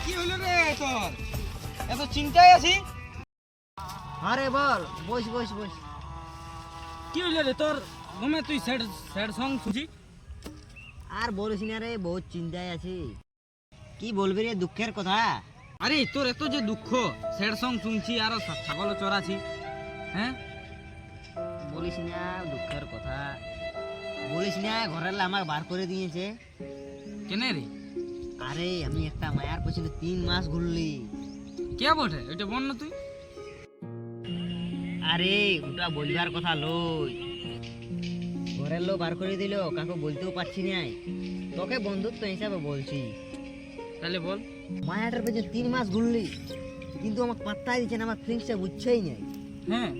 কি হইলো রে তোর? এত চিন্তায় আছি। আরে বল, বস বস বস। কি হইলো রে তোর? ঘুমে তুই স্যাড স্যাড সং শুনছি। আর বলিস না রে, বহুত চিন্তায় আছি। কি বলবি রে, দুঃখের কথা। আরে তোর এত যে দুঃখ, স্যাড সং শুনছি আর ছাগল চড়াছি। হ্যাঁ বলিস না দুঃখের কথা। বলিস না, ঘরের আমাকে বার করে দিয়েছে। কেনে রে? আরে আমি একটা মায়ার পেছনে 3 মাস ঘুরলি। কে বটে এটা বল না তুই। আরে ওটা বলবার কথা লই। ঘরের লোক বার করে দিল, কাকু বলতেও পারছি না। তোকে বন্ধুত্ব হিসাবে বলছি। তাহলে বল। মায়াটার পেছনে 3 মাস ঘুরলি, কিন্তু আমাকে পাত্তাই দিচ্ছে না, আমার ফিলিংসটা বুঝছেই নাই। হ্যাঁ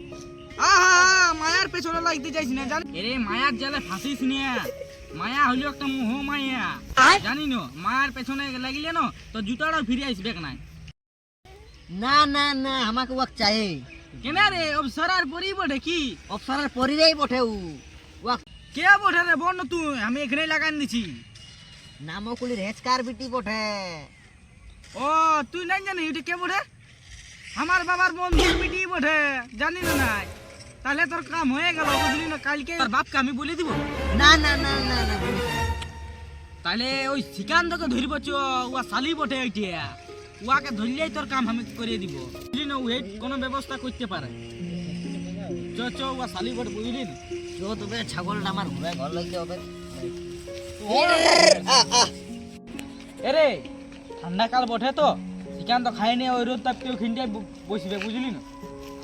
আহা মায়ার পেছনে লাগতে চাইছি না জানি। এরে মায়ার জালে ফাঁসিস না। মায়া হইলো একটা মোহ মায়া, জানি না। মায়ার পেছনে লাগিলে না তো জুতাটাও ফিরে আসবে না। না না না, আমাকে ওয়াক চাই। কেন রে অবসরার পরি বটে কি? অপসরার পরিরেই বটে ও। ওয়াক কে বটে রে বল না তুই, আমি এখানেই লাগান দিছি। নামকুলির হেচকার বিটি বটে। ও তুই নাই জানি এটা কে বটে? আমার বাবার বন্ধু বিটি বটে, জানি না নাই। তাহলে তোর কাম হয়ে গেল, বুঝলি না? কালকে তোর বাপকে আমি বলে দিব। না না না না না, বলিস না। তাহলে ওই শ্রীকান্তকে ধরব চ, উয়া শালি বটে এইটা। উয়াকে ধরলেই তোর কাম আমি করে দিব, বুঝলি না? ওই কোনো ব্যবস্থা করতে পারে। চ চ উয়া শালি বটে, বুঝলি না? চো তবে ছাগলটা আমার ঘুরে ঘর লাগতে হবে। এরে ঠান্ডা কাল বটে তো, শ্রীকান্ত খায়নি, ওই রোদ তাপতে ওইখানটা বসবে, বুঝলি না?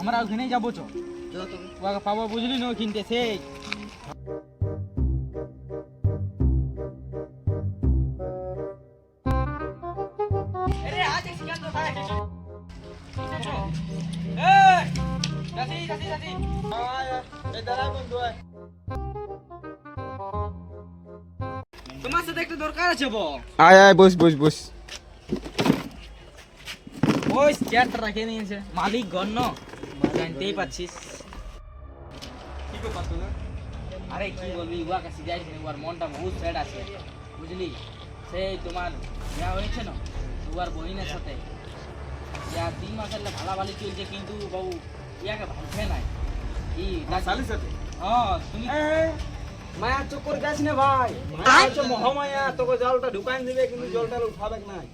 আমরা ওইখানেই যাবো চ। চো তবে। উয়াকে পাবো, বুঝলি না? ওইখানটা সেই তোমার সাথে একটা দরকার আছে বো। আয় আয়, বস বস বস। ওই চেয়ারটা রাখে নিয়েছে মালিক গণ্য, জানতেই পাচ্ছিস। আরে কি বলবি, উয়া কাছে যাইছি, উয়ার মনটা বহুত স্যাড আছে, বুঝলি? সেই তোমার বিয়া হয়েছে না উয়ার বহিনের সাথে, ইয়া 3 মাসের ভালাভালি চলছে, কিন্তু বাবু ইয়াকে ভাবছে নাই কি শালির সাথে। হ্যাঁ তুমি মায়া চক্কর যাস না ভাই, মায়া হচ্ছে মহামায়া। তোকে জলটা ঢুকাই দিবে, কিন্তু জলটা উঠাবে নাই।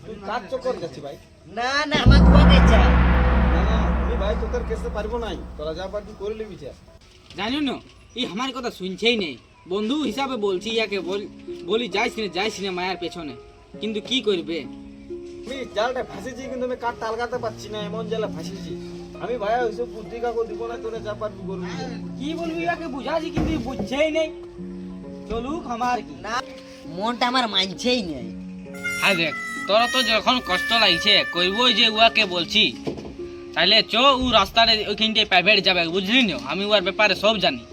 তুই কার চক্কর যাচ্ছি ভাই? না না, আমাকে ওয়াক চাই। না না, আমি ভাই তোদের কেসে পারবো নাই। তোরা যা পারবি করে নিবি। জানি না, এই আমার কথা শুনছেই নেই। বন্ধু হিসাবে বলছি, ইয়াকে বলি যাইস না মায়ের পেছনে, কিন্তু কি করবে? আমি জালটা ফাঁসিছি, কিন্তু আমি কাঠটা আলগাতে পারছি না, এমন জালে ফাঁসিছি আমি। ভাইয়া ওইসব বুদ্ধি কাকু দিব না, তোরা যা পারবি করবি। কি বলবি, ইয়াকে বুঝাছি কিন্তু বুঝছেই নেই। চলুক আমার কি না, মনটা আমার মানছেই নাই। হ্যাঁ দেখ, তোর তো যখন কষ্ট লাগছে কইবই যে উয়াকে বলছি, তাহলে চ ও রাস্তায় ওইখানটায় প্রাইভেট যাবে, বুঝলি না? আমি ওর ব্যাপারে সব জানি।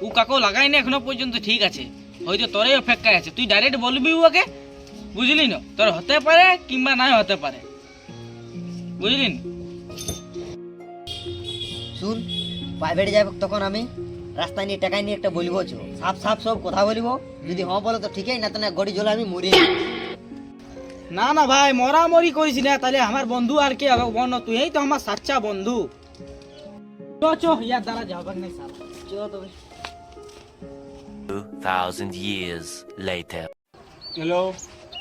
ও কাকু লাগাই না এখনো পর্যন্ত, ঠিক আছে? হয়তো তোরই অপেক্ষায় আছে, তুই ডাইরেক্ট বলবি উয়াকে, বুঝলি না? তোর হতে পারে কিংবা নাই হতে পারে, বুঝলি না? শুন, প্রাইভেটে যাবো তখন আমি রাস্তায় নিয়ে টাকা নিয়ে একটা বলবো, চো সাফ সাফ সব কথা বলবো। যদি হ্যাঁ বলো তো ঠিকই, না তো না গড়ি জলে আমি মরি। না না ভাই, মরামরি করিস না, তাহলে আমার বন্ধু আর কে হবে? বল না, তুই এই তো আমার সাচ্চা বন্ধু। চ চ, ইয়ার দ্বারা যাবে না সালা। চো তবে। 2000 years later. হ্যালো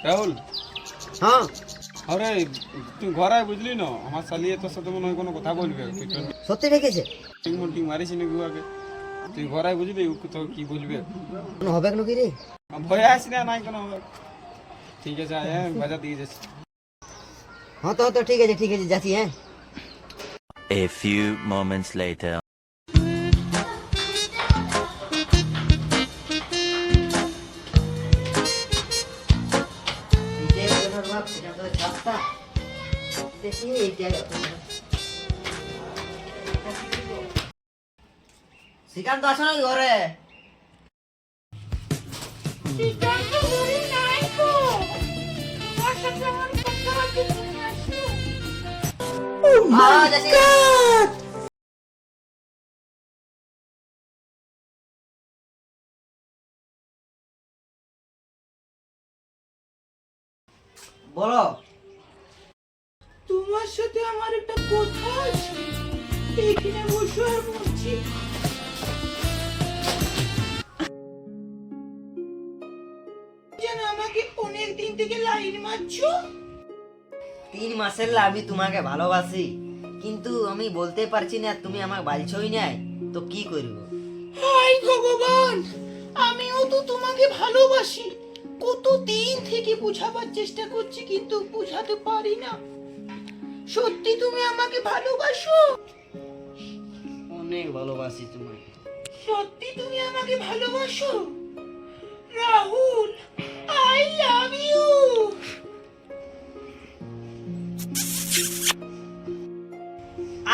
রাহুল। হ্যাঁ আরে তুই ঘরে বুঝলি না, আমার শালিয়ে তোর সাথে মনে হয় কোনো কথা বলবে। তুই সত্যি রেখেছে? টিং মারিস নাকি উহাকে? তুই ঘরে বুঝলি ও তো কি বলবে? কোনো হবে নাকি রে? ভয় আসি না, নাই কোনো হবে। ঠিক আছে, হ্যাঁ বাজার দিয়ে যাচ্ছি। হ্যাঁ তো তো ঠিক আছে যাচ্ছি। হ্যাঁ A few moments later. Srikanta আসো নাকি ঘরে? বলো। তোমার সাথে আমার একটা কথা আছে, এখানে বসে আর বলছি। যেন আমাকে অনেক দিন থেকে লাইন মারছো। 3 মাসের আমি তোমাকে ভালোবাসি, কিন্তু আমি বলতে পারছি না, তুমি আমাকে বালছই নাই, তো কি করব? হায় ভগবান, আমিও তো তোমাকে ভালোবাসি, কত দিন থেকে বোঝাবার চেষ্টা করছি কিন্তু বোঝাতে পারি না। সত্যি তুমি আমাকে ভালোবাসো? অনেক ভালোবাসি তোমাকে। সত্যি তুমি আমাকে ভালোবাসো? Rahul, I love you.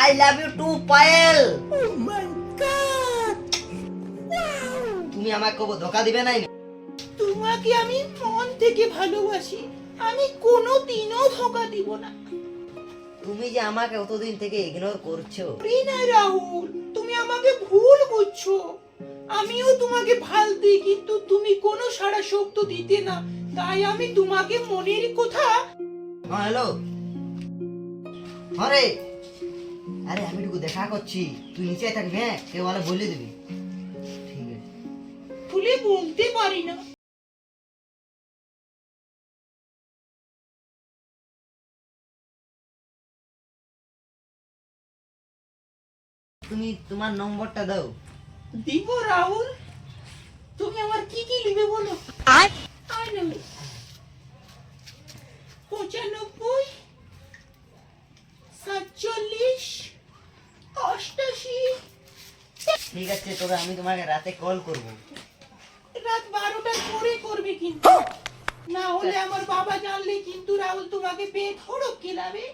I love you too Payel. Oh my God, তুমি আমাকে কবো ধোকা দিবে নাই? তোমাকে আমি মন থেকে ভালোবাসি, আমি কোনোদিনও ধোকা দিব না। তুমি যে আমাকে অতদিন থেকে ইগনোর করছো। না রাহুল, তুমি আমাকে ভুল করছো। আমিও তোমাকে ভাল দিই, কিন্তু তুমি কোনো সারা শব্দ দিতে না, তাই আমি তোমাকে মনের কথা। হ্যাঁ হ্যালো, আরে আরে আমি একটু দেখা করছি, তুই নিচে থাকবি, হ্যাঁ কেউ বলে বলে দিবি, ঠিক আছে? খুলে বলতে পারি না। তুমি তোমার নম্বরটা দাও। দিব রাহুল, তুমি আমার কি কি লিখবে বলো। আই নেবে 95 47 88। ঠিক আছে, তবে আমি তোমাকে রাতে কল করব। রাত 12টার পরে করবে কিন্তু, না হলে আমার বাবা জানলে কিন্তু রাহুল তোমাকে বেধড়ক খেলাবে।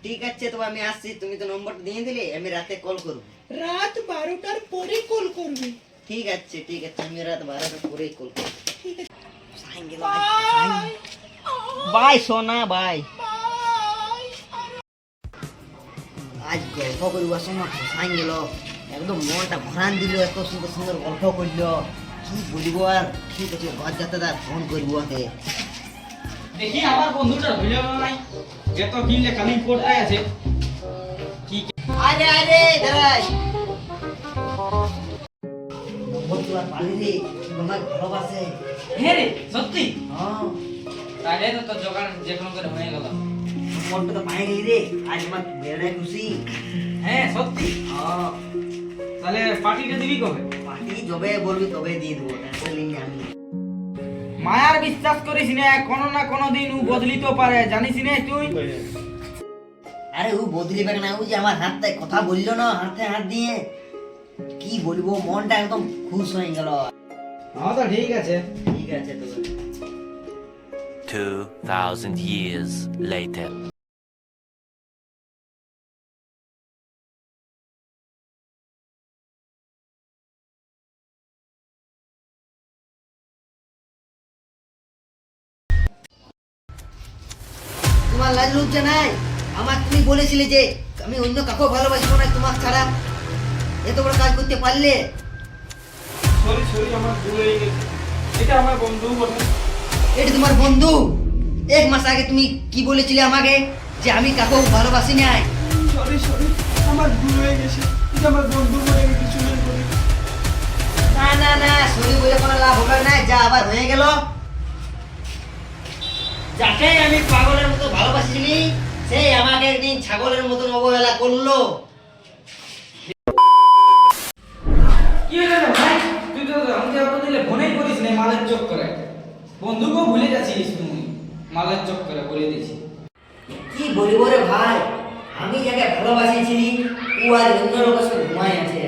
ঠিক আছে, তবে আমি আসছি, তুমি তো নম্বরটা দিয়ে দিলে, আমি রাতে কল করব। রাত 12টার পরে কল করবে। ঠিক আছে ঠিক আছে, আমি রাত 12টার পরেই কল করব। ঠিক আছে, সাইকেল বাই বাই সোনা বাই। বাই। আজ গল্প করবো সময় ফসাই গেল, একদম মনটা ভরান দিল, এত সুন্দর সুন্দর গল্প করলো, কি বলবো আর। ঠিক আছে, ঘর যাতে তার ফোন করবো ওকে। দেখি আমার বন্ধুটা ভুলে গেল নাই, যত কিনলে খালি পড়তে আছে। কি আরে আরে দাঁড়াই, নম্বর তোলা পালি রে, তোমার ভালোবাসে। হ্যাঁ রে, সত্যি? হ্যাঁ, তাহলে তো তোর জোগাড় যে কোনো করে হয়ে গেল। নম্বরটা তো পাই গেলি রে, আজ আমার বেড়ায় খুশি। হ্যাঁ সত্যি? হ্যাঁ, তাহলে পার্টিটা দিবি কবে? পার্টি যবে বলবি তবে দিয়ে দেবো, টেনশন নিই আমি। মায়ার বিশ্বাস করিস না, কোনো না কোনো দিন ও বদলিতেও পারে, জানিস না তুই? আরে ও বদলিবে না, ও যে আমার হাতে কথা বললো না, হাতে হাত দিয়ে, কি বলবো, মনটা একদম খুশ হয়ে গেল। হ্যাঁ তো ঠিক আছে। ঠিক আছে তো। 2000 years later. তোমার লাজ লজ্জা নাই? আমার তুমি বলেছিলে যে আমি অন্য কাউকে ভালোবাসবো না তোমার ছাড়া, এত বড় কাজ করতে পারলে? সরি সরি, আমার ভুল হয়ে গেছে। এটা আমার বন্ধু বটে। এটা তোমার বন্ধু? 1 মাস আগে তুমি কি বলেছিলে আমাকে যে আমি কাউকে ভালোবাসি নাই? সরি সরি, আমার ভুল হয়ে গেছে। এটা আমার বন্ধু বলে আমি কিছু নেই করি। না না না, সরি বলে কোনো লাভ হবে না, যা আবার হয়ে গেল। যাকে আমি পাগলের মতো ভালোবাসিনি, সেই আমাকে একদিন ছাগলের মতন অবহেলা করলো। কি হলো রে ভাই? তুই তো আমাকে অত দিলে ফোনেই করিস না, মালের চোখ করে। বন্ধুকেও ভুলে যাচ্ছিস তুমি, মালের চোখ করে বলে দিয়েছি। কি বলবো রে ভাই, আমি যাকে ভালোবাসিছি ও আর অন্য লোকের সঙ্গে ঘুমাই আছে।